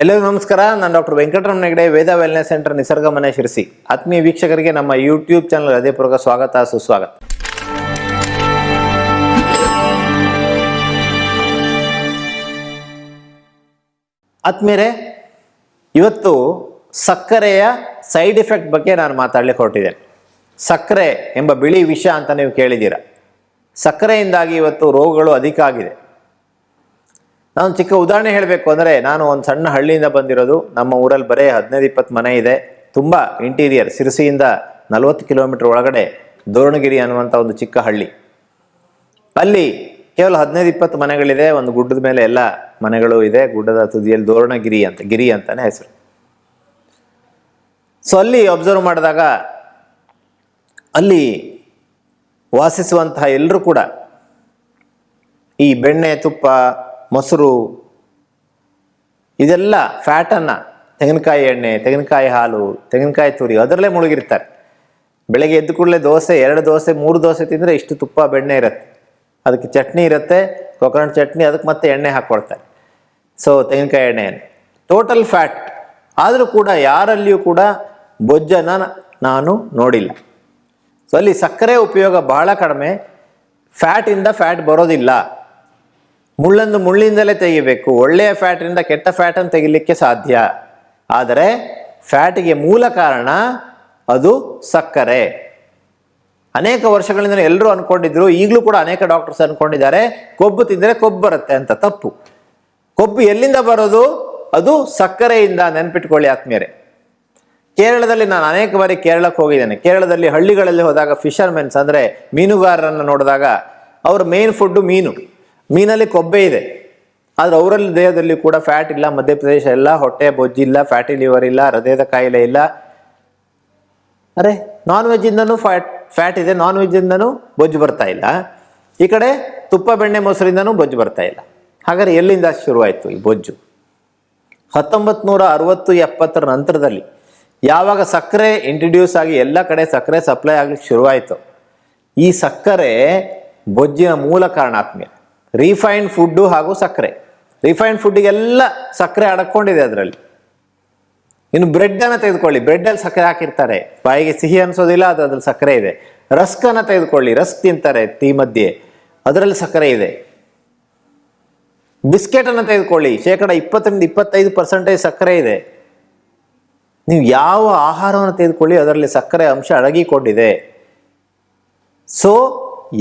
ಎಲ್ಲರಿಗೂ ನಮಸ್ಕಾರ. ನಾನು ಡಾಕ್ಟರ್ ವೆಂಕಟರಮಣ ಹೆಗಡೆ, ವೇದ ವೆಲ್ನೆಸ್ ಸೆಂಟರ್, ನಿಸರ್ಗ ಮನೆ, ಶಿರಸಿ. ಆತ್ಮೀಯ ವೀಕ್ಷಕರಿಗೆ ನಮ್ಮ ಯೂಟ್ಯೂಬ್ ಚಾನಲ್ ಹೃದಯಪೂರ್ವಕ ಸ್ವಾಗತ, ಸುಸ್ವಾಗತ. ಆತ್ಮೀಯರೇ, ಇವತ್ತು ಸಕ್ಕರೆಯ ಸೈಡ್ ಎಫೆಕ್ಟ್ ಬಗ್ಗೆ ನಾನು ಮಾತಾಡಲಿಕ್ಕೆ ಹೊರಟಿದ್ದೇನೆ. ಸಕ್ಕರೆ ಎಂಬ ಬಿಳಿ ವಿಷ ಅಂತ ನೀವು ಕೇಳಿದ್ದೀರಾ. ಸಕ್ಕರೆಯಿಂದಾಗಿ ಇವತ್ತು ರೋಗಗಳು ಅಧಿಕ ಆಗಿದೆ. ನಾನು ಚಿಕ್ಕ ಉದಾಹರಣೆ ಹೇಳಬೇಕು ಅಂದರೆ, ನಾನು ಒಂದು ಸಣ್ಣ ಹಳ್ಳಿಯಿಂದ ಬಂದಿರೋದು. ನಮ್ಮ ಊರಲ್ಲಿ ಬರೀ 15-20 ಮನೆ ಇದೆ. ತುಂಬ ಇಂಟೀರಿಯರ್, ಶಿರಸಿಯಿಂದ 40 ಕಿಲೋಮೀಟರ್ ಒಳಗಡೆ ದೋರಣಗಿರಿ ಅನ್ನುವಂಥ ಒಂದು ಚಿಕ್ಕ ಹಳ್ಳಿ. ಅಲ್ಲಿ ಕೇವಲ 15-20 ಮನೆಗಳಿದೆ. ಒಂದು ಗುಡ್ಡದ ಮೇಲೆ ಎಲ್ಲ ಮನೆಗಳು ಇದೆ. ಗುಡ್ಡದ ತುದಿಯಲ್ಲಿ ದೋರಣಗಿರಿ ಅಂತ, ಗಿರಿ ಅಂತಾನೆ ಹೆಸರು. ಸೊ ಅಲ್ಲಿ ಅಬ್ಸರ್ವ್ ಮಾಡಿದಾಗ ಅಲ್ಲಿ ವಾಸಿಸುವಂತಹ ಎಲ್ಲರೂ ಕೂಡ ಈ ಬೆಣ್ಣೆ, ತುಪ್ಪ, ಮೊಸರು, ಇದೆಲ್ಲ ಫ್ಯಾಟನ್ನು, ತೆಂಗಿನಕಾಯಿ ಎಣ್ಣೆ, ತೆಂಗಿನಕಾಯಿ ಹಾಲು, ತೆಂಗಿನಕಾಯಿ ತುರಿ, ಅದರಲ್ಲೇ ಮುಳುಗಿರ್ತಾರೆ. ಬೆಳಗ್ಗೆ ಎದ್ದು ಕೂಡಲೇ ದೋಸೆ, 2 ದೋಸೆ, 3 ದೋಸೆ ತಿಂದರೆ ಇಷ್ಟು ತುಪ್ಪ, ಬೆಣ್ಣೆ ಇರುತ್ತೆ. ಅದಕ್ಕೆ ಚಟ್ನಿ ಇರುತ್ತೆ, ಕೊಕೊನಟ್ ಚಟ್ನಿ, ಅದಕ್ಕೆ ಮತ್ತೆ ಎಣ್ಣೆ ಹಾಕ್ಕೊಳ್ತಾರೆ. ಸೊ ತೆಂಗಿನಕಾಯಿ ಎಣ್ಣೆಯನ್ನು ಟೋಟಲ್ ಫ್ಯಾಟ್. ಆದರೂ ಕೂಡ ಯಾರಲ್ಲಿಯೂ ಕೂಡ ಬೊಜ್ಜನ್ನು ನಾನು ನೋಡಿಲ್ಲ. ಸೊ ಅಲ್ಲಿ ಸಕ್ಕರೆ ಉಪಯೋಗ ಬಹಳ ಕಡಿಮೆ. ಫ್ಯಾಟಿಂದ ಫ್ಯಾಟ್ ಬರೋದಿಲ್ಲ. ಮುಳ್ಳನ್ನು ಮುಳ್ಳಿಂದಲೇ ತೆಗಿಬೇಕು. ಒಳ್ಳೆಯ ಫ್ಯಾಟಿನಿಂದ ಕೆಟ್ಟ ಫ್ಯಾಟನ್ನು ತೆಗಿಲಿಕ್ಕೆ ಸಾಧ್ಯ. ಆದರೆ ಫ್ಯಾಟಿಗೆ ಮೂಲ ಕಾರಣ ಅದು ಸಕ್ಕರೆ. ಅನೇಕ ವರ್ಷಗಳಿಂದ ಎಲ್ಲರೂ ಅಂದ್ಕೊಂಡಿದ್ರು, ಈಗಲೂ ಕೂಡ ಅನೇಕ ಡಾಕ್ಟರ್ಸ್ ಅಂದ್ಕೊಂಡಿದ್ದಾರೆ, ಕೊಬ್ಬು ತಿಂದರೆ ಕೊಬ್ಬು ಬರುತ್ತೆ ಅಂತ. ತಪ್ಪು. ಕೊಬ್ಬು ಎಲ್ಲಿಂದ ಬರೋದು? ಅದು ಸಕ್ಕರೆಯಿಂದ. ನೆನ್ಪಿಟ್ಕೊಳ್ಳಿ ಆತ್ಮೀಯರೇ. ಕೇರಳದಲ್ಲಿ ನಾನು ಅನೇಕ ಬಾರಿ ಕೇರಳಕ್ಕೆ ಹೋಗಿದ್ದೇನೆ. ಕೇರಳದಲ್ಲಿ ಹಳ್ಳಿಗಳಲ್ಲಿ ಹೋದಾಗ ಫಿಶರ್ಮೆನ್ಸ್ ಅಂದರೆ ಮೀನುಗಾರರನ್ನು ನೋಡಿದಾಗ ಅವ್ರ ಮೇನ್ ಫುಡ್ಡು ಮೀನು. ಮೀನಲ್ಲಿ ಕೊಬ್ಬೆ ಇದೆ, ಆದರೆ ಅವರಲ್ಲಿ ದೇಹದಲ್ಲಿ ಕೂಡ ಫ್ಯಾಟ್ ಇಲ್ಲ. ಮಧ್ಯಪ್ರದೇಶ ಎಲ್ಲ ಹೊಟ್ಟೆ ಬೊಜ್ಜಿಲ್ಲ, ಫ್ಯಾಟಿ ಲಿವರ್ ಇಲ್ಲ, ಹೃದಯದ ಕಾಯಿಲೆ ಇಲ್ಲ. ಅರೆ, ನಾನ್ ವೆಜ್ಜಿಂದನೂ ಫ್ಯಾಟ್ ಇದೆ, ನಾನ್ ವೆಜ್ಜಿಂದನೂ ಬೊಜ್ಜು ಬರ್ತಾ ಇಲ್ಲ. ಈ ಕಡೆ ತುಪ್ಪ, ಬೆಣ್ಣೆ, ಮೊಸರಿಂದನೂ ಬೊಜ್ಜು ಬರ್ತಾ ಇಲ್ಲ. ಹಾಗಾದರೆ ಎಲ್ಲಿಂದ ಶುರುವಾಯಿತು ಈ ಬೊಜ್ಜು? 1960-70 ನಂತರದಲ್ಲಿ ಯಾವಾಗ ಸಕ್ಕರೆ ಇಂಟ್ರಡ್ಯೂಸ್ ಆಗಿ ಎಲ್ಲ ಕಡೆ ಸಕ್ಕರೆ ಸಪ್ಲೈ ಆಗ್ಲಿಕ್ಕೆ ಶುರುವಾಯಿತು, ಈ ಸಕ್ಕರೆ ಬೊಜ್ಜಿನ ಮೂಲ ಕಾರಣ ಆತ್ಮೀಯ. ರಿಫೈನ್ಡ್ ಫುಡ್ಡು ಹಾಗೂ ಸಕ್ಕರೆ. ರಿಫೈನ್ಡ್ ಫುಡ್ಡಿಗೆಲ್ಲ ಸಕ್ಕರೆ ಅಡಕೊಂಡಿದೆ ಅದರಲ್ಲಿ. ಇನ್ನು ಬ್ರೆಡ್ಡನ್ನು ತೆಗೆದುಕೊಳ್ಳಿ, ಬ್ರೆಡ್ಡಲ್ಲಿ ಸಕ್ಕರೆ ಹಾಕಿರ್ತಾರೆ, ಬಾಯಿಗೆ ಸಿಹಿ ಅನಿಸೋದಿಲ್ಲ, ಅದ್ರಲ್ಲಿ ಸಕ್ಕರೆ ಇದೆ. ರಸ್ಕನ್ನು ತೆಗೆದುಕೊಳ್ಳಿ, ರಸ್ಕ್ ತಿಂತಾರೆ ಟೀ ಮಧ್ಯೆ, ಅದರಲ್ಲಿ ಸಕ್ಕರೆ ಇದೆ. ಬಿಸ್ಕೆಟನ್ನು ತೆಗೆದುಕೊಳ್ಳಿ, 20-25% ಸಕ್ಕರೆ ಇದೆ. ನೀವು ಯಾವ ಆಹಾರವನ್ನು ತೆಗೆದುಕೊಳ್ಳಿ, ಅದರಲ್ಲಿ ಸಕ್ಕರೆ ಅಂಶ ಅಡಗಿಕೊಂಡಿದೆ. ಸೊ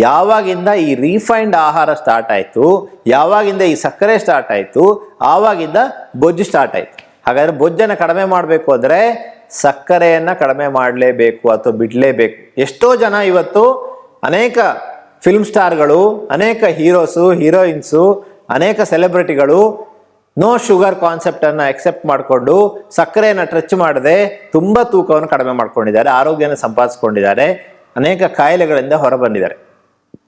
ಯಾವಾಗಿಂದ ಈ ರಿಫೈನ್ಡ್ ಆಹಾರ ಸ್ಟಾರ್ಟ್ ಆಯಿತು, ಯಾವಾಗಿಂದ ಈ ಸಕ್ಕರೆ ಸ್ಟಾರ್ಟ್ ಆಯಿತು, ಆವಾಗಿಂದ ಬೊಜ್ಜು ಸ್ಟಾರ್ಟ್ ಆಯಿತು. ಹಾಗಾದರೆ ಬೊಜ್ಜನ್ನು ಕಡಿಮೆ ಮಾಡಬೇಕು ಅಂದರೆ ಸಕ್ಕರೆಯನ್ನು ಕಡಿಮೆ ಮಾಡಲೇಬೇಕು ಅಥವಾ ಬಿಡಲೇಬೇಕು. ಎಷ್ಟೋ ಜನ ಇವತ್ತು, ಅನೇಕ ಫಿಲ್ಮ್ ಸ್ಟಾರ್ಗಳು, ಅನೇಕ ಹೀರೋಸು, ಹೀರೋಯಿನ್ಸು, ಅನೇಕ ಸೆಲೆಬ್ರಿಟಿಗಳು ನೋ ಶುಗರ್ ಕಾನ್ಸೆಪ್ಟನ್ನು ಎಕ್ಸೆಪ್ಟ್ ಮಾಡಿಕೊಂಡು ಸಕ್ಕರೆಯನ್ನು ಟಚ್ ಮಾಡದೆ ತುಂಬ ತೂಕವನ್ನು ಕಡಿಮೆ ಮಾಡ್ಕೊಂಡಿದ್ದಾರೆ, ಆರೋಗ್ಯನ ಸಂಪಾದಿಸ್ಕೊಂಡಿದ್ದಾರೆ, ಅನೇಕ ಕಾಯಿಲೆಗಳಿಂದ ಹೊರಬಂದಿದ್ದಾರೆ.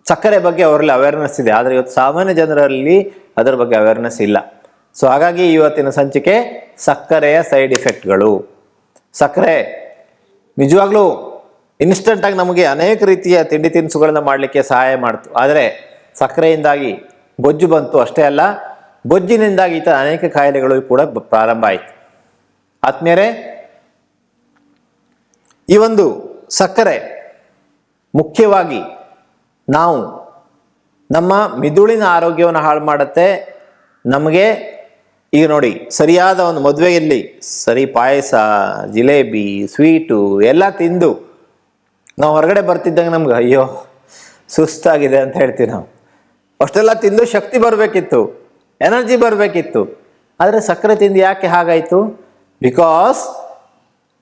ಸಕ್ಕರೆ ಬಗ್ಗೆ ಅವರಲ್ಲಿ ಅವೇರ್ನೆಸ್ ಇದೆ, ಆದರೆ ಇವತ್ತು ಸಾಮಾನ್ಯ ಜನರಲ್ಲಿ ಅದರ ಬಗ್ಗೆ ಅವೇರ್ನೆಸ್ ಇಲ್ಲ. ಸೊ ಹಾಗಾಗಿ ಇವತ್ತಿನ ಸಂಚಿಕೆ ಸಕ್ಕರೆಯ ಸೈಡ್ ಎಫೆಕ್ಟ್ಗಳು. ಸಕ್ಕರೆ ನಿಜವಾಗ್ಲೂ ಇನ್ಸ್ಟೆಂಟಾಗಿ ನಮಗೆ ಅನೇಕ ರೀತಿಯ ತಿಂಡಿ ತಿನಿಸುಗಳನ್ನ ಮಾಡಲಿಕ್ಕೆ ಸಹಾಯ ಮಾಡ್ತು. ಆದರೆ ಸಕ್ಕರೆಯಿಂದಾಗಿ ಬೊಜ್ಜು ಬಂತು. ಅಷ್ಟೇ ಅಲ್ಲ, ಬೊಜ್ಜಿನಿಂದಾಗಿ ಈ ಥರ ಅನೇಕ ಕಾಯಿಲೆಗಳು ಕೂಡ ಪ್ರಾರಂಭ ಆಯಿತು. ಆತ್ಮೀಯರೇ, ಈ ಒಂದು ಸಕ್ಕರೆ ಮುಖ್ಯವಾಗಿ ನಾವು ನಮ್ಮ ಮಿದುಳಿನ ಆರೋಗ್ಯವನ್ನು ಹಾಳು ಮಾಡುತ್ತೆ. ನಮಗೆ ಈಗ ನೋಡಿ, ಸರಿಯಾದ ಒಂದು ಮದುವೆಯಲ್ಲಿ ಸರಿ ಪಾಯಸ, ಜಿಲೇಬಿ, ಸ್ವೀಟು ಎಲ್ಲ ತಿಂದು ನಾವು ಹೊರಗಡೆ ಬರ್ತಿದ್ದಂಗೆ ನಮ್ಗೆ ಅಯ್ಯೋ ಸುಸ್ತಾಗಿದೆ ಅಂತ ಹೇಳ್ತೀವಿ ನಾವು. ಅಷ್ಟೆಲ್ಲ ತಿಂದು ಶಕ್ತಿ ಬರಬೇಕಿತ್ತು, ಎನರ್ಜಿ ಬರಬೇಕಿತ್ತು. ಆದರೆ ಸಕ್ಕರೆ ತಿಂದು ಯಾಕೆ ಹಾಗಾಯಿತು? ಬಿಕಾಸ್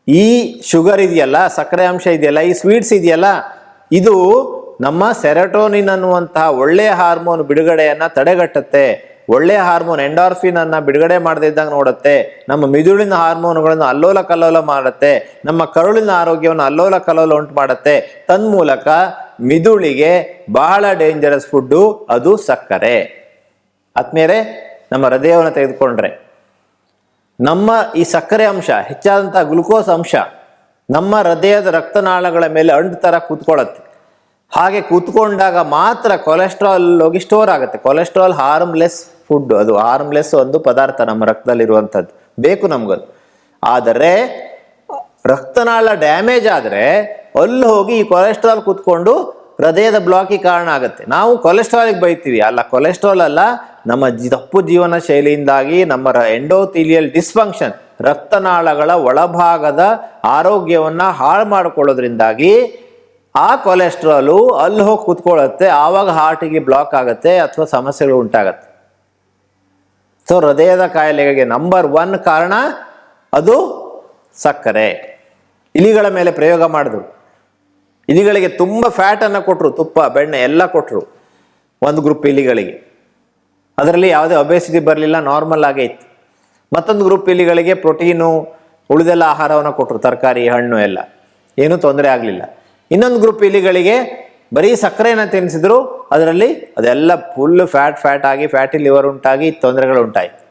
ಈ ಶುಗರ್ ಇದೆಯಲ್ಲ, ಸಕ್ಕರೆ ಅಂಶ ಇದೆಯಲ್ಲ, ಈ ಸ್ವೀಟ್ಸ್ ಇದೆಯಲ್ಲ, ಇದು ನಮ್ಮ ಸೆರೋಟೋನಿನ್ ಅನ್ನುವಂತಹ ಒಳ್ಳೆಯ ಹಾರ್ಮೋನ್ ಬಿಡುಗಡೆಯನ್ನು ತಡೆಗಟ್ಟುತ್ತೆ. ಒಳ್ಳೆಯ ಹಾರ್ಮೋನ್ ಎಂಡಾರ್ಫಿನ್ ಅನ್ನು ಬಿಡುಗಡೆ ಮಾಡದೇ ಇದ್ದಾಗ ನೋಡುತ್ತೆ. ನಮ್ಮ ಮಿದುಳಿನ ಹಾರ್ಮೋನ್ಗಳನ್ನು ಅಲ್ಲೋಲ ಕಲ್ಲೋಲ ಮಾಡುತ್ತೆ. ನಮ್ಮ ಕರುಳಿನ ಆರೋಗ್ಯವನ್ನು ಅಲ್ಲೋಲ ಕಲ್ಲೋಲ ಉಂಟು ಮಾಡುತ್ತೆ. ತನ್ಮೂಲಕ ಮಿದುಳಿಗೆ ಬಹಳ ಡೇಂಜರಸ್ ಫುಡ್ಡು ಅದು ಸಕ್ಕರೆ. ಆದ್ಮೇಲೆ ನಮ್ಮ ಹೃದಯವನ್ನು ತೆಗೆದುಕೊಂಡ್ರೆ ನಮ್ಮ ಈ ಸಕ್ಕರೆ ಅಂಶ, ಹೆಚ್ಚಾದಂಥ ಗ್ಲುಕೋಸ್ ಅಂಶ ನಮ್ಮ ಹೃದಯದ ರಕ್ತನಾಳಗಳ ಮೇಲೆ ಅಂಟು ಥರ ಕೂತ್ಕೊಳ್ಳುತ್ತೆ. ಹಾಗೆ ಕೂತ್ಕೊಂಡಾಗ ಮಾತ್ರ ಕೊಲೆಸ್ಟ್ರಾಲ್ ಹೋಗಿ ಸ್ಟೋರ್ ಆಗುತ್ತೆ. ಕೊಲೆಸ್ಟ್ರಾಲ್ ಹಾರ್ಮ್ಲೆಸ್ ಫುಡ್, ಅದು ಹಾರ್ಮ್ಲೆಸ್ ಒಂದು ಪದಾರ್ಥ ನಮ್ಮ ರಕ್ತದಲ್ಲಿರುವಂಥದ್ದು. ಬೇಕು ನಮ್ಗದು. ಆದರೆ ರಕ್ತನಾಳ ಡ್ಯಾಮೇಜ್ ಆದರೆ ಅಲ್ಲಿ ಹೋಗಿ ಈ ಕೊಲೆಸ್ಟ್ರಾಲ್ ಕೂತ್ಕೊಂಡು ಹೃದಯದ ಬ್ಲಾಕಿಗೆ ಕಾರಣ ಆಗುತ್ತೆ. ನಾವು ಕೊಲೆಸ್ಟ್ರಾಲಿಗೆ ಬೈತೀವಿ, ಅಲ್ಲ, ಕೊಲೆಸ್ಟ್ರಾಲ್ ಅಲ್ಲ, ನಮ್ಮ ತಪ್ಪು ಜೀವನ ಶೈಲಿಯಿಂದಾಗಿ ನಮ್ಮ ಎಂಡೋಥೀಲಿಯಲ್ ಡಿಸ್ಫಂಕ್ಷನ್, ರಕ್ತನಾಳಗಳ ಒಳಭಾಗದ ಆರೋಗ್ಯವನ್ನು ಹಾಳು ಮಾಡಿಕೊಳ್ಳೋದ್ರಿಂದಾಗಿ ಆ ಕೊಲೆಸ್ಟ್ರಾಲು ಅಲ್ಲಿ ಹೋಗಿ ಕೂತ್ಕೊಳ್ಳುತ್ತೆ. ಆವಾಗ ಹಾರ್ಟಿಗೆ ಬ್ಲಾಕ್ ಆಗುತ್ತೆ ಅಥವಾ ಸಮಸ್ಯೆಗಳು ಉಂಟಾಗತ್ತೆ. ಸೊ ಹೃದಯದ ಕಾಯಿಲೆಗೆ ನಂಬರ್ 1 ಕಾರಣ ಅದು ಸಕ್ಕರೆ. ಇಲಿಗಳ ಮೇಲೆ ಪ್ರಯೋಗ ಮಾಡಿದ್ರು. ಇಲಿಗಳಿಗೆ ತುಂಬ ಫ್ಯಾಟನ್ನು ಕೊಟ್ಟರು, ತುಪ್ಪ, ಬೆಣ್ಣೆ ಎಲ್ಲ ಕೊಟ್ಟರು ಒಂದು ಗ್ರೂಪ್ ಇಲಿಗಳಿಗೆ. ಅದರಲ್ಲಿ ಯಾವುದೇ ಒಬೆಸಿಟಿ ಬರಲಿಲ್ಲ, ನಾರ್ಮಲ್ ಆಗೇ ಇತ್ತು. ಮತ್ತೊಂದು ಗ್ರೂಪ್ ಇಲಿಗಳಿಗೆ ಪ್ರೋಟೀನು, ಉಳಿದೆಲ್ಲ ಆಹಾರವನ್ನು ಕೊಟ್ಟರು, ತರಕಾರಿ, ಹಣ್ಣು ಎಲ್ಲ, ಏನೂ ತೊಂದರೆ ಆಗಲಿಲ್ಲ. ಇನ್ನೊಂದು ಗ್ರೂಪ್ ಇಲಿಗಳಿಗೆ ಬರೀ ಸಕ್ಕರೆಯನ್ನು ತಿನ್ನಿಸಿದ್ರು, ಅದರಲ್ಲಿ ಅದೆಲ್ಲ ಫುಲ್ ಫ್ಯಾಟ್ ಆಗಿ ಫ್ಯಾಟಿ ಲಿವರ್ ಉಂಟಾಗಿ ತೊಂದರೆಗಳು ಉಂಟಾಯಿತು.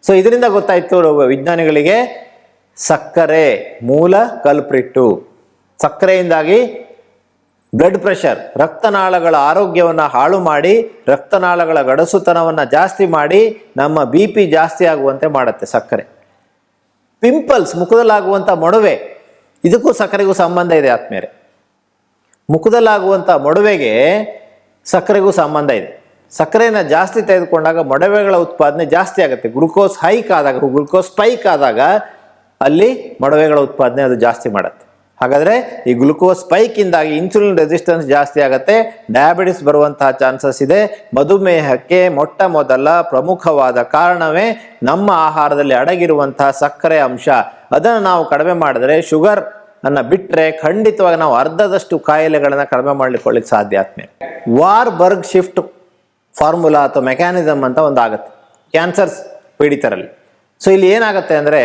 ಸೊ ಇದರಿಂದ ಗೊತ್ತಾಯಿತು ವಿಜ್ಞಾನಿಗಳಿಗೆ ಸಕ್ಕರೆ ಮೂಲ ಕಲ್ಪ್ರಿಟ್ಟು. ಸಕ್ಕರೆಯಿಂದಾಗಿ ಬ್ಲಡ್ ಪ್ರೆಷರ್, ರಕ್ತನಾಳಗಳ ಆರೋಗ್ಯವನ್ನು ಹಾಳು ಮಾಡಿ, ರಕ್ತನಾಳಗಳ ಗಡಸುತನವನ್ನು ಜಾಸ್ತಿ ಮಾಡಿ, ನಮ್ಮ BP ಜಾಸ್ತಿ ಆಗುವಂತೆ ಮಾಡುತ್ತೆ ಸಕ್ಕರೆ. ಪಿಂಪಲ್ಸ್, ಮುಖದಲ್ಲಾಗುವಂಥ ಮೊಡವೆ, ಇದಕ್ಕೂ ಸಕ್ಕರೆಗೂ ಸಂಬಂಧ ಇದೆ ಆತ್ಮೇಲೆ. ಮುಖದಲ್ಲಾಗುವಂಥ ಮೊಡವೆಗೆ ಸಕ್ಕರೆಗೂ ಸಂಬಂಧ ಇದೆ. ಸಕ್ಕರೆಯನ್ನು ಜಾಸ್ತಿ ತೆಗೆದುಕೊಂಡಾಗ ಮೊಡವೆಗಳ ಉತ್ಪಾದನೆ ಜಾಸ್ತಿ ಆಗುತ್ತೆ. ಗ್ಲುಕೋಸ್ ಸ್ಪೈಕ್ ಆದಾಗ ಅಲ್ಲಿ ಮೊಡವೆಗಳ ಉತ್ಪಾದನೆ ಅದು ಜಾಸ್ತಿ ಮಾಡುತ್ತೆ. ಹಾಗಾದರೆ ಈ ಗ್ಲುಕೋಸ್ ಸ್ಪೈಕಿಂದಾಗಿ ಇನ್ಸುಲಿನ್ ರೆಸಿಸ್ಟೆನ್ಸ್ ಜಾಸ್ತಿ ಆಗುತ್ತೆ, ಡಯಾಬಿಟಿಸ್ ಬರುವಂತಹ ಚಾನ್ಸಸ್ ಇದೆ. ಮಧುಮೇಹಕ್ಕೆ ಮೊಟ್ಟ ಮೊದಲ ಪ್ರಮುಖವಾದ ಕಾರಣವೇ ನಮ್ಮ ಆಹಾರದಲ್ಲಿ ಅಡಗಿರುವಂತಹ ಸಕ್ಕರೆ ಅಂಶ. ಅದನ್ನು ನಾವು ಕಡಿಮೆ ಮಾಡಿದ್ರೆ, ಶುಗರ್ ಅನ್ನು ಬಿಟ್ಟರೆ ಖಂಡಿತವಾಗಿ ನಾವು ಅರ್ಧದಷ್ಟು ಕಾಯಿಲೆಗಳನ್ನು ಕಡಿಮೆ ಮಾಡ್ಲಿಕ್ಕೆ ಸಾಧ್ಯ. ಆದ್ಮೇಲೆ ವಾರ್ಬರ್ಗ್ ಶಿಫ್ಟ್ ಫಾರ್ಮುಲಾ ಅಥವಾ ಮೆಕ್ಯಾನಿಸಮ್ ಅಂತ ಒಂದು ಆಗುತ್ತೆ ಕ್ಯಾನ್ಸರ್ ಪೀಡಿತರಲ್ಲಿ. ಸೊ ಇಲ್ಲಿ ಏನಾಗುತ್ತೆ ಅಂದರೆ,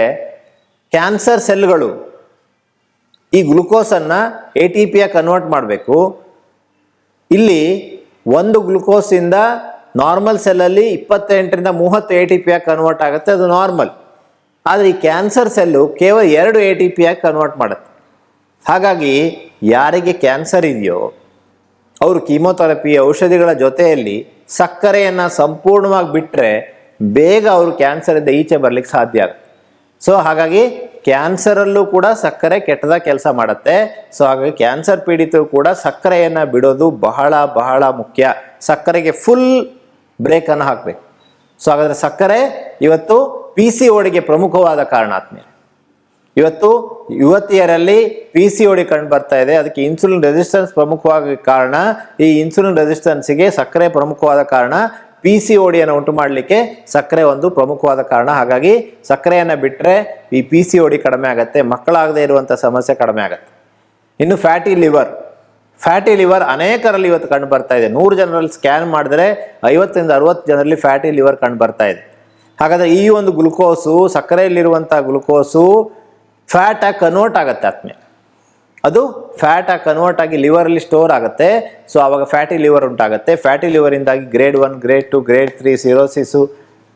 ಕ್ಯಾನ್ಸರ್ ಸೆಲ್ಗಳು ಈ ಗ್ಲುಕೋಸನ್ನು ATP ಕನ್ವರ್ಟ್ ಮಾಡಬೇಕು. ಇಲ್ಲಿ ಒಂದು ಗ್ಲುಕೋಸಿಂದ ನಾರ್ಮಲ್ ಸೆಲ್ಲಲ್ಲಿ 28ರಿಂದ 30 ATP ಕನ್ವರ್ಟ್ ಆಗುತ್ತೆ, ಅದು ನಾರ್ಮಲ್. ಆದರೆ ಈ ಕ್ಯಾನ್ಸರ್ ಸೆಲ್ಲು ಕೇವಲ 2 ATP ಕನ್ವರ್ಟ್ ಮಾಡುತ್ತೆ. ಹಾಗಾಗಿ ಯಾರಿಗೆ ಕ್ಯಾನ್ಸರ್ ಇದೆಯೋ ಅವರು ಕೀಮೋಥೆರಪಿ ಔಷಧಿಗಳ ಜೊತೆಯಲ್ಲಿ ಸಕ್ಕರೆಯನ್ನು ಸಂಪೂರ್ಣವಾಗಿ ಬಿಟ್ಟರೆ ಬೇಗ ಅವರು ಕ್ಯಾನ್ಸರಿಂದ ಈಚೆ ಬರಲಿಕ್ಕೆ ಸಾಧ್ಯ ಆಗುತ್ತೆ. ಸೊ ಹಾಗಾಗಿ ಕ್ಯಾನ್ಸರಲ್ಲೂ ಕೂಡ ಸಕ್ಕರೆ ಕೆಟ್ಟದ ಕೆಲಸ ಮಾಡುತ್ತೆ. ಸೊ ಹಾಗಾಗಿ ಕ್ಯಾನ್ಸರ್ ಪೀಡಿತರು ಕೂಡ ಸಕ್ಕರೆಯನ್ನು ಬಿಡೋದು ಬಹಳ ಬಹಳ ಮುಖ್ಯ. ಸಕ್ಕರೆಗೆ ಫುಲ್ ಬ್ರೇಕನ್ನು ಹಾಕಬೇಕು. ಸೊ ಹಾಗಾದರೆ ಸಕ್ಕರೆ ಇವತ್ತು PCODಗೆ ಪ್ರಮುಖವಾದ ಕಾರಣ. ಆದ್ಮೇಲೆ ಇವತ್ತು ಯುವತಿಯರಲ್ಲಿ PCOD ಕಂಡು ಬರ್ತಾ ಇದೆ. ಅದಕ್ಕೆ ಇನ್ಸುಲಿನ್ ರೆಸಿಸ್ಟೆನ್ಸ್ ಪ್ರಮುಖವಾಗಿ ಕಾರಣ. ಈ ಇನ್ಸುಲಿನ್ ರೆಸಿಸ್ಟೆನ್ಸ್ಗೆ ಸಕ್ಕರೆ ಪ್ರಮುಖವಾದ ಕಾರಣ. PCODಯನ್ನು ಉಂಟು ಮಾಡಲಿಕ್ಕೆ ಸಕ್ಕರೆ ಒಂದು ಪ್ರಮುಖವಾದ ಕಾರಣ. ಹಾಗಾಗಿ ಸಕ್ಕರೆಯನ್ನು ಬಿಟ್ಟರೆ ಈ PCOD ಕಡಿಮೆ ಆಗುತ್ತೆ, ಮಕ್ಕಳಾಗದೇ ಇರುವಂಥ ಸಮಸ್ಯೆ ಕಡಿಮೆ ಆಗುತ್ತೆ. ಇನ್ನು ಫ್ಯಾಟಿ ಲಿವರ್ ಅನೇಕರಲ್ಲಿ ಇವತ್ತು ಕಂಡು ಬರ್ತಾ ಇದೆ. 100 ಜನರಲ್ಲಿ ಸ್ಕ್ಯಾನ್ ಮಾಡಿದ್ರೆ 50ರಿಂದ 60 ಜನರಲ್ಲಿ ಫ್ಯಾಟಿ ಲಿವರ್ ಕಂಡು ಬರ್ತಾ ಇದೆ. ಹಾಗಾದರೆ ಈ ಒಂದು ಗ್ಲುಕೋಸು, ಸಕ್ಕರೆಯಲ್ಲಿರುವಂಥ ಗ್ಲುಕೋಸು ಫ್ಯಾಟಾಗಿ ಕನ್ವರ್ಟ್ ಆಗುತ್ತೆ. ಆದ್ಮೇಲೆ ಅದು ಫ್ಯಾಟಾಗಿ ಕನ್ವರ್ಟ್ ಆಗಿ ಲಿವರಲ್ಲಿ ಸ್ಟೋರ್ ಆಗುತ್ತೆ. ಸೊ ಆವಾಗ ಫ್ಯಾಟಿ ಲಿವರ್ ಉಂಟಾಗುತ್ತೆ. ಫ್ಯಾಟಿ ಲಿವರಿಂದಾಗಿ grade 1, grade 2, grade 3 cirrhosis.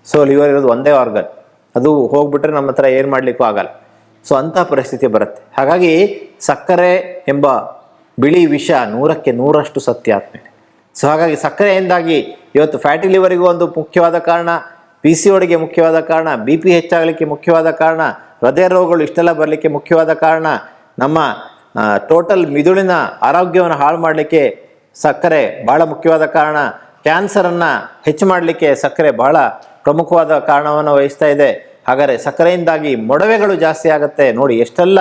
So liver ಇರೋದು ಒಂದೇ ಆರ್ಗನ್, ಅದು ಹೋಗ್ಬಿಟ್ರೆ ನಮ್ಮ ಹತ್ರ ಏನು ಮಾಡಲಿಕ್ಕೂ ಆಗಲ್ಲ. ಸೊ ಅಂಥ ಪರಿಸ್ಥಿತಿ ಬರುತ್ತೆ. ಹಾಗಾಗಿ ಸಕ್ಕರೆ ಎಂಬ ಬಿಳಿ ವಿಷ 100ಕ್ಕೆ 100ರಷ್ಟು ಸತ್ಯ ಆದ್ಮೇಲೆ. ಸೊ ಹಾಗಾಗಿ ಸಕ್ಕರೆಯಿಂದಾಗಿ ಇವತ್ತು ಫ್ಯಾಟಿ ಲಿವರಿಗೂ ಒಂದು ಮುಖ್ಯವಾದ ಕಾರಣ, PCODಗೆ ಮುಖ್ಯವಾದ ಕಾರಣ, BP ಹೆಚ್ಚಾಗಲಿಕ್ಕೆ ಮುಖ್ಯವಾದ ಕಾರಣ, ಹೃದಯ ರೋಗಗಳು ಇಷ್ಟೆಲ್ಲ ಬರಲಿಕ್ಕೆ ಮುಖ್ಯವಾದ ಕಾರಣ, ನಮ್ಮ ಟೋಟಲ್ ಮಿದುಳಿನ ಆರೋಗ್ಯವನ್ನು ಹಾಳು ಮಾಡಲಿಕ್ಕೆ ಸಕ್ಕರೆ ಬಹಳ ಮುಖ್ಯವಾದ ಕಾರಣ, ಕ್ಯಾನ್ಸರನ್ನು ಹೆಚ್ಚು ಮಾಡಲಿಕ್ಕೆ ಸಕ್ಕರೆ ಬಹಳ ಪ್ರಮುಖವಾದ ಕಾರಣವನ್ನು ವಹಿಸ್ತಾ ಇದೆ. ಹಾಗಾದರೆ ಸಕ್ಕರೆಯಿಂದಾಗಿ ಮೊಡವೆಗಳು ಜಾಸ್ತಿ ಆಗುತ್ತೆ. ನೋಡಿ ಎಷ್ಟೆಲ್ಲ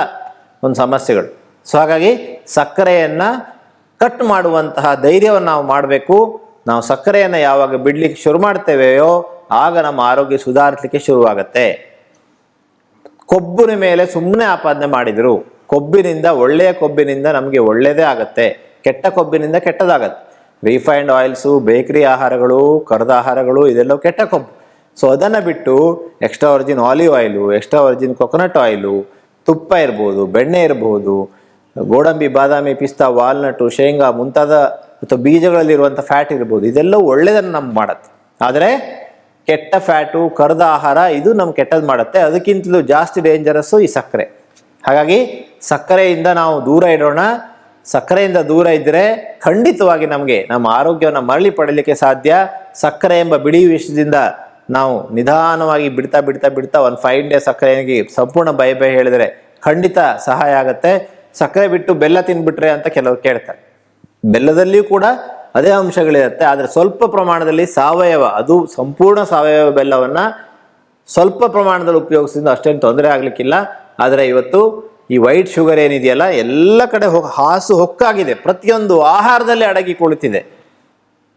ಒಂದು ಸಮಸ್ಯೆಗಳು. ಸೊ ಹಾಗಾಗಿ ಸಕ್ಕರೆಯನ್ನು ಕಟ್ ಮಾಡುವಂತಹ ಧೈರ್ಯವನ್ನು ನಾವು ಮಾಡಬೇಕು. ನಾವು ಸಕ್ಕರೆಯನ್ನು ಯಾವಾಗ ಬಿಡಲಿಕ್ಕೆ ಶುರು ಮಾಡ್ತೇವೆಯೋ ಆಗ ನಮ್ಮ ಆರೋಗ್ಯ ಸುಧಾರಿಸಲಿಕ್ಕೆ ಶುರುವಾಗುತ್ತೆ. ಕೊಬ್ಬಿನ ಮೇಲೆ ಸುಮ್ಮನೆ ಆಪಾದನೆ ಮಾಡಿದರು. ಒಳ್ಳೆಯ ಕೊಬ್ಬಿನಿಂದ ನಮಗೆ ಒಳ್ಳೆಯದೇ ಆಗುತ್ತೆ, ಕೆಟ್ಟ ಕೊಬ್ಬಿನಿಂದ ಕೆಟ್ಟದಾಗತ್ತೆ. ರಿಫೈನ್ಡ್ ಆಯಿಲ್ಸು, ಬೇಕರಿ ಆಹಾರಗಳು, ಕರ್ದ ಆಹಾರಗಳು, ಇದೆಲ್ಲವೂ ಕೆಟ್ಟ ಕೊಬ್ಬು. ಸೊ ಅದನ್ನು ಬಿಟ್ಟು extra Virgin olive oil, extra Virgin coconut oil, ತುಪ್ಪ ಇರ್ಬೋದು, ಬೆಣ್ಣೆ ಇರ್ಬೋದು, ಗೋಡಂಬಿ, ಬಾದಾಮಿ, ಪಿಸ್ತಾ, ವಾಲ್ನಟ್ಟು, ಶೇಂಗಾ ಮುಂತಾದ ಅಥವಾ ಬೀಜಗಳಲ್ಲಿರುವಂಥ ಫ್ಯಾಟ್ ಇರ್ಬೋದು, ಇದೆಲ್ಲವೂ ಒಳ್ಳೆಯದನ್ನು ನಮ್ಗೆ ಮಾಡುತ್ತೆ. ಆದರೆ ಕೆಟ್ಟ ಫ್ಯಾಟು, ಕರ್ದ ಆಹಾರ ಇದು ನಮ್ಗೆ ಕೆಟ್ಟದ್ದು ಮಾಡುತ್ತೆ. ಅದಕ್ಕಿಂತಲೂ ಜಾಸ್ತಿ ಡೇಂಜರಸ್ಸು ಈ ಸಕ್ಕರೆ. ಹಾಗಾಗಿ ಸಕ್ಕರೆಯಿಂದ ನಾವು ದೂರ ಇಡೋಣ. ಸಕ್ಕರೆಯಿಂದ ದೂರ ಇದ್ದರೆ ಖಂಡಿತವಾಗಿ ನಮಗೆ ನಮ್ಮ ಆರೋಗ್ಯವನ್ನು ಮರಳಿ ಪಡೀಲಿಕ್ಕೆ ಸಾಧ್ಯ. ಸಕ್ಕರೆ ಎಂಬ ಬಿಳಿ ವಿಷದಿಂದ ನಾವು ನಿಧಾನವಾಗಿ ಬಿಡ್ತಾ ಒಂದು 5 ಡೇ ಸಕ್ಕರೆಗೆ ಸಂಪೂರ್ಣ ಬೈ ಹೇಳಿದರೆ ಖಂಡಿತ ಸಹಾಯ ಆಗುತ್ತೆ. ಸಕ್ಕರೆ ಬಿಟ್ಟು ಬೆಲ್ಲ ತಿನ್ಬಿಟ್ರೆ ಅಂತ ಕೆಲವರು ಕೇಳ್ತಾರೆ. ಬೆಲ್ಲದಲ್ಲಿಯೂ ಕೂಡ ಅದೇ ಅಂಶಗಳಿರುತ್ತೆ, ಆದರೆ ಸ್ವಲ್ಪ ಪ್ರಮಾಣದಲ್ಲಿ ಸಾವಯವ, ಅದು ಸಂಪೂರ್ಣ ಸಾವಯವ ಬೆಲ್ಲವನ್ನು ಸ್ವಲ್ಪ ಪ್ರಮಾಣದಲ್ಲಿ ಉಪಯೋಗಿಸಿದ್ರೆ ಅಷ್ಟೇನು ತೊಂದರೆ ಆಗಲಿಕ್ಕಿಲ್ಲ. ಆದರೆ ಇವತ್ತು ಈ ವೈಟ್ ಶುಗರ್ ಏನಿದೆಯಲ್ಲ ಎಲ್ಲ ಕಡೆ ಹಾಸು ಹೊಕ್ಕಾಗಿದೆ, ಪ್ರತಿಯೊಂದು ಆಹಾರದಲ್ಲಿ ಅಡಗಿ ಕುಳಿತಿದೆ.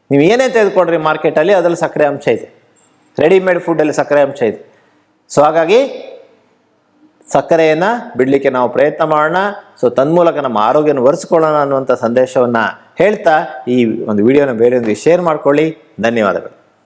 ನೀವು ಏನೇ ತೆಗೆದುಕೊಂಡ್ರಿ ಮಾರ್ಕೆಟಲ್ಲಿ ಅದರಲ್ಲಿ ಸಕ್ಕರೆ ಅಂಶ ಇದೆ, ರೆಡಿಮೇಡ್ ಫುಡ್ಡಲ್ಲಿ ಸಕ್ಕರೆ ಅಂಶ ಇದೆ. ಸೊ ಹಾಗಾಗಿ ಸಕ್ಕರೆಯನ್ನು ಬಿಡಲಿಕ್ಕೆ ನಾವು ಪ್ರಯತ್ನ ಮಾಡೋಣ. ಸೊ ತನ್ಮೂಲಕ ನಮ್ಮ ಆರೋಗ್ಯನ ಒರೆಸ್ಕೊಳ್ಳೋಣ ಅನ್ನುವಂಥ ಸಂದೇಶವನ್ನು ಹೇಳ್ತಾ ಈ ಒಂದು ವಿಡಿಯೋನ ಬೇರೆಯೊಂದಿಗೆ ಶೇರ್ ಮಾಡ್ಕೊಳ್ಳಿ. ಧನ್ಯವಾದಗಳು.